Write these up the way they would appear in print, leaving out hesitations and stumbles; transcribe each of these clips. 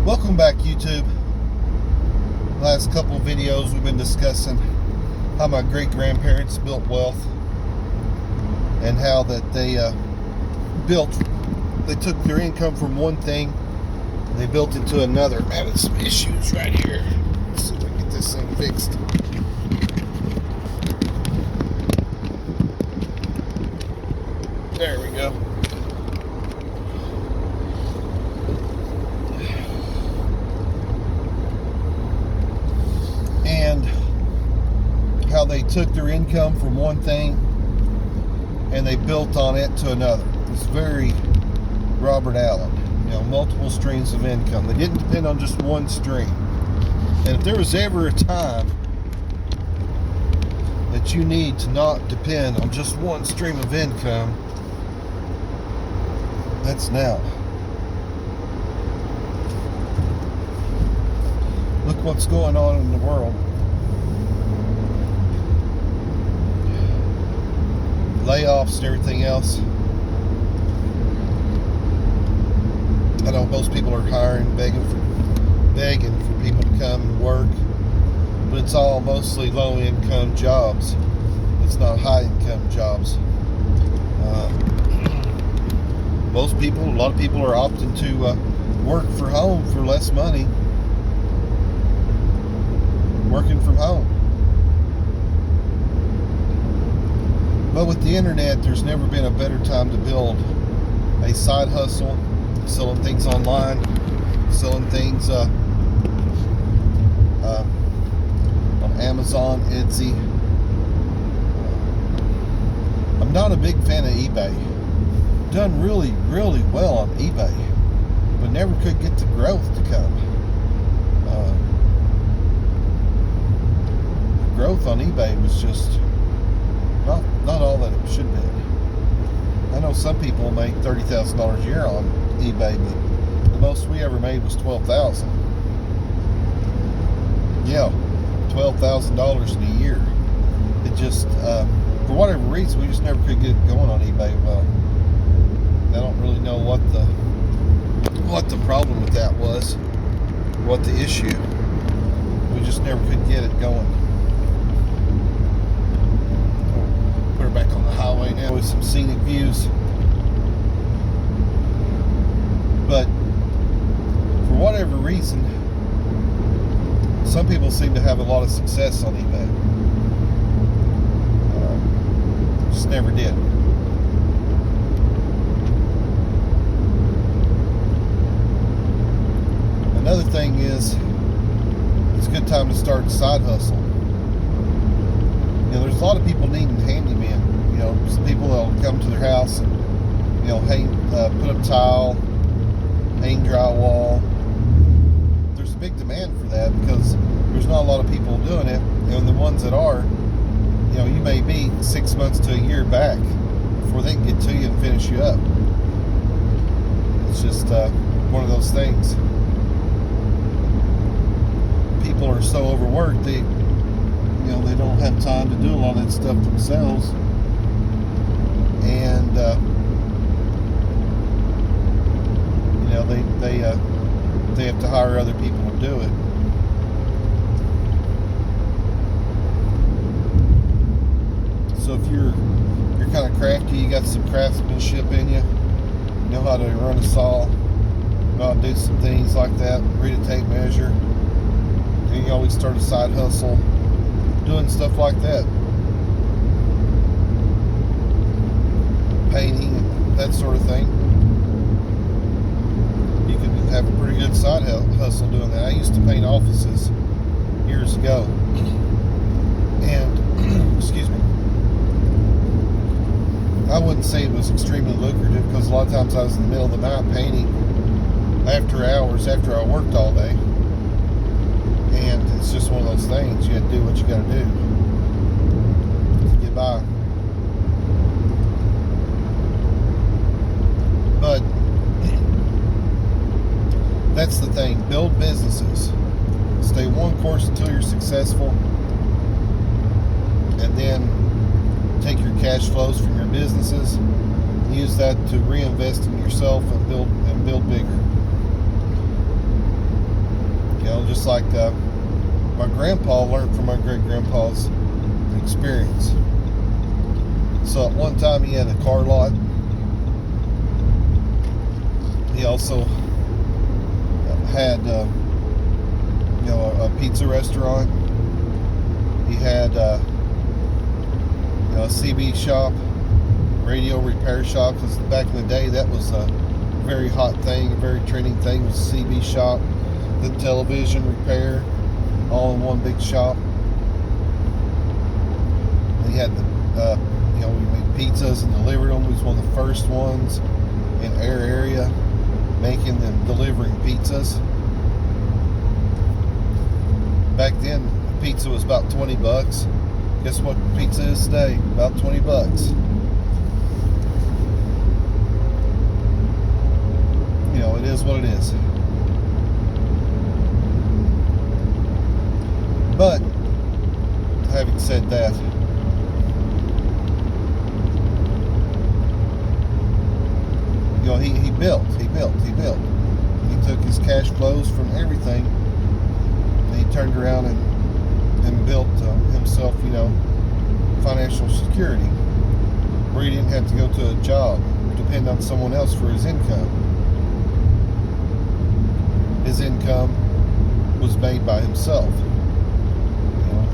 Welcome back, YouTube. Last couple videos we've been discussing how my great-grandparents built wealth and how that they took their income from one thing, they built into another. I'm having some issues right here. Let's see if I can get this thing fixed. There we go. And how they took their income from one thing and they built on it to another. It's very Robert Allen, multiple streams of income. They didn't depend on just one stream. And if there was ever a time that you need to not depend on just one stream of income, that's now. Look what's going on in the world. Layoffs and everything else. I know most people are hiring, begging for people to come and work, but it's all mostly low-income jobs. It's not high-income jobs. A lot of people are opting to work from home for less money. Working from home. But with the internet, there's never been a better time to build a side hustle, selling things online, selling things on Amazon, Etsy. I'm not a big fan of eBay. Done really, really well on eBay, but never could get the growth to come. The growth on eBay was just not all that it should be. I know some people make $30,000 a year on eBay, but the most we ever made was $12,000. Yeah, $12,000 in a year. It just, for whatever reason, we just never could get it going on eBay well. I don't really know what the problem with that was, what the issue. We just never could get it going. Put her back on the highway now with some scenic views. But for whatever reason, some people seem to have a lot of success on eBay. Just never did. Another thing is, it's a good time to start a side hustle. There's a lot of people needing handymen. Some people that'll come to their house and, hang, put up tile, hang drywall. There's a big demand for that because there's not a lot of people doing it. And the ones that are, you may be 6 months to a year back before they can get to you and finish you up. It's just one of those things. People are so overworked, they don't have time to do a lot of that stuff themselves, and they have to hire other people to do it. So if you're kind of crafty, you got some craftsmanship in you, know how to run a saw, know how to do some things like that, read a tape measure. You can always start a side hustle doing stuff like that. Painting, that sort of thing. You can have a pretty good side hustle doing that. I used to paint offices years ago. And, excuse me, I wouldn't say it was extremely lucrative because a lot of times I was in the middle of the night painting after hours, after I worked all day. And it's just one of those things. You got to do what you got to do to get by. But that's the thing. Build businesses. Stay one course until you're successful. And then take your cash flows from your businesses and use that to reinvest in yourself and build bigger. just like my grandpa learned from my great-grandpa's experience. So at one time he had a car lot. He also had a pizza restaurant. He had a CB shop, radio repair shop, because back in the day that was a very hot thing, a very trending thing, was CB shop, the television repair, all in one big shop. And he had we made pizzas and delivered them. He was one of the first ones in our area making and delivering pizzas. Back then, pizza was about $20. Guess what pizza is today? About $20. It is what it is. But having said that, he built. He took his cash flows from everything, and he turned around and built himself, financial security, where he didn't have to go to a job, depend on someone else for his income. His income was made by himself.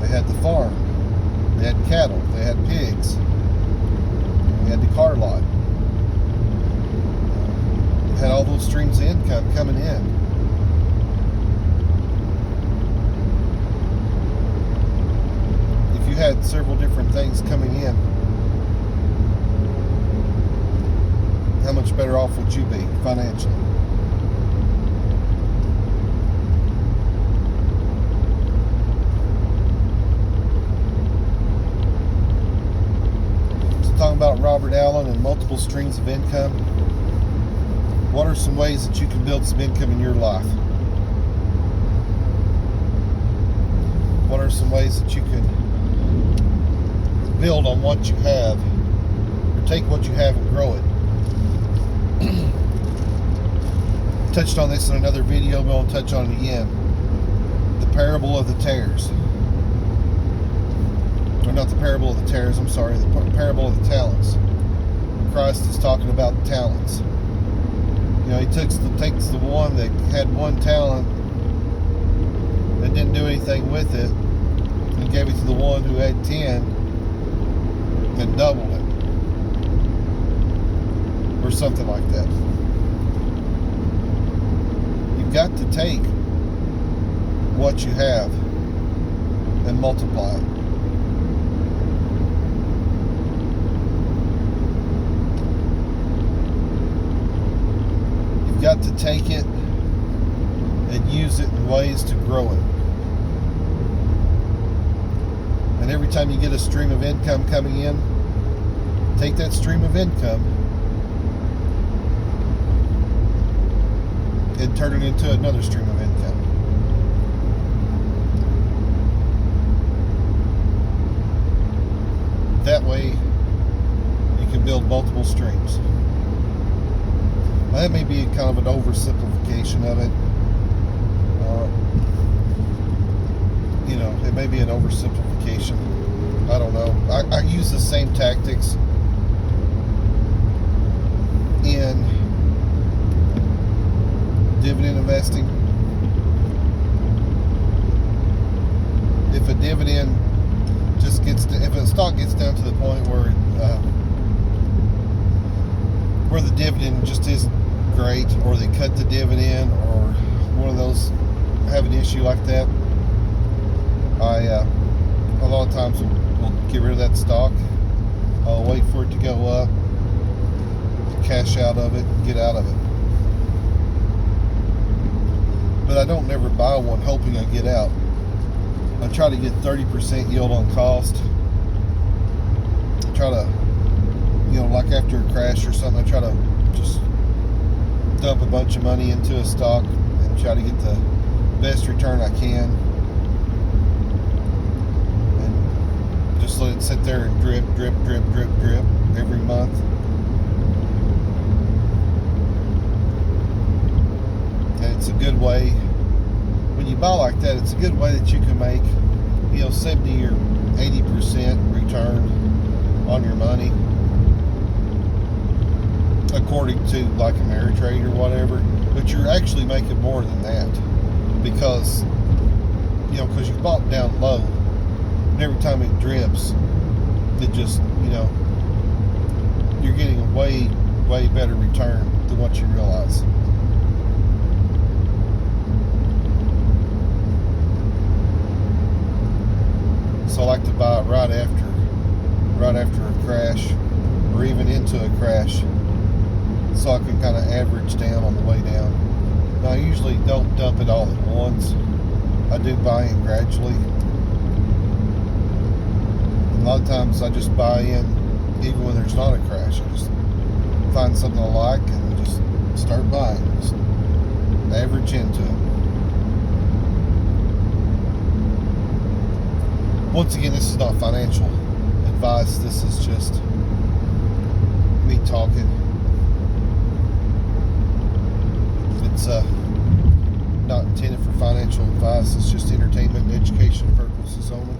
They had the farm, they had cattle, they had pigs, they had the car lot. Had all those streams of income coming in. If you had several different things coming in, how much better off would you be financially? So talking about Robert Allen and multiple streams of income, what are some ways that you can build some income in your life? What are some ways that you can build on what you have, or take what you have and grow it? Touched on this in another video, but I'll touch on it again. The parable of the tares. Or not the parable of the tares, I'm sorry, the parable of the talents. Christ is talking about talents. He takes the one that had one talent and didn't do anything with it, and gave it to the one who had 10 and doubled it, or something like that. You've got to take what you have and multiply it. Got to take it and use it in ways to grow it. And every time you get a stream of income coming in, take that stream of income and turn it into another stream of income. That way you can build multiple streams. That may be kind of an oversimplification of it. It may be an oversimplification. I don't know. I use the same tactics in dividend investing. If a dividend if a stock gets down to the point where the dividend just isn't great, or they cut the dividend, or one of those have an issue like that, I a lot of times will get rid of that stock. I'll wait for it to go up, cash out of it, get out of it. But I don't never buy one hoping I get out. I try to get 30% yield on cost. I try to, like after a crash or something, I try to just dump a bunch of money into a stock and try to get the best return I can, and just let it sit there and drip every month. And it's a good way when when you buy like that, it's a good way that you can make, 70 or 80% return on your money, according to like Ameritrade or whatever. But you're actually making more than that because you bought down low, and every time it drips, it just, you're getting a way better return than what you realize. So I like to buy it right after a crash, or even into a crash, so I can kind of average down on the way down. Now, I usually don't dump it all at once. I do buy in gradually. And a lot of times I just buy in even when there's not a crash. I just find something I like and just start buying. Just average into it. Once again, this is not financial advice. This is just me talking. It's not intended for financial advice. It's just entertainment and education purposes only.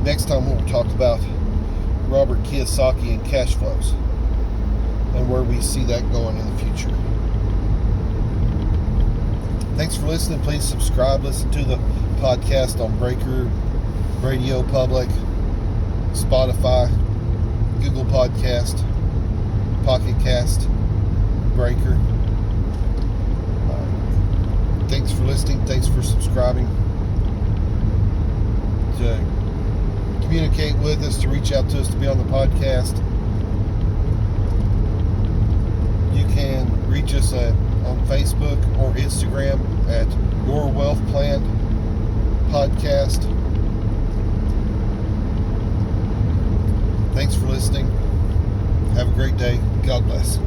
Next time we'll talk about Robert Kiyosaki and cash flows and where we see that going in the future. Thanks for listening. Please subscribe. Listen to the podcast on Breaker, RadioPublic, Spotify, Google Podcast, PocketCast, Breaker. Thanks for listening. Thanks for subscribing. To communicate with us, to reach out to us, to be on the podcast, you can reach us on Facebook or Instagram at Your Wealth Plan Podcast. Thanks for listening. Have a great day. God bless.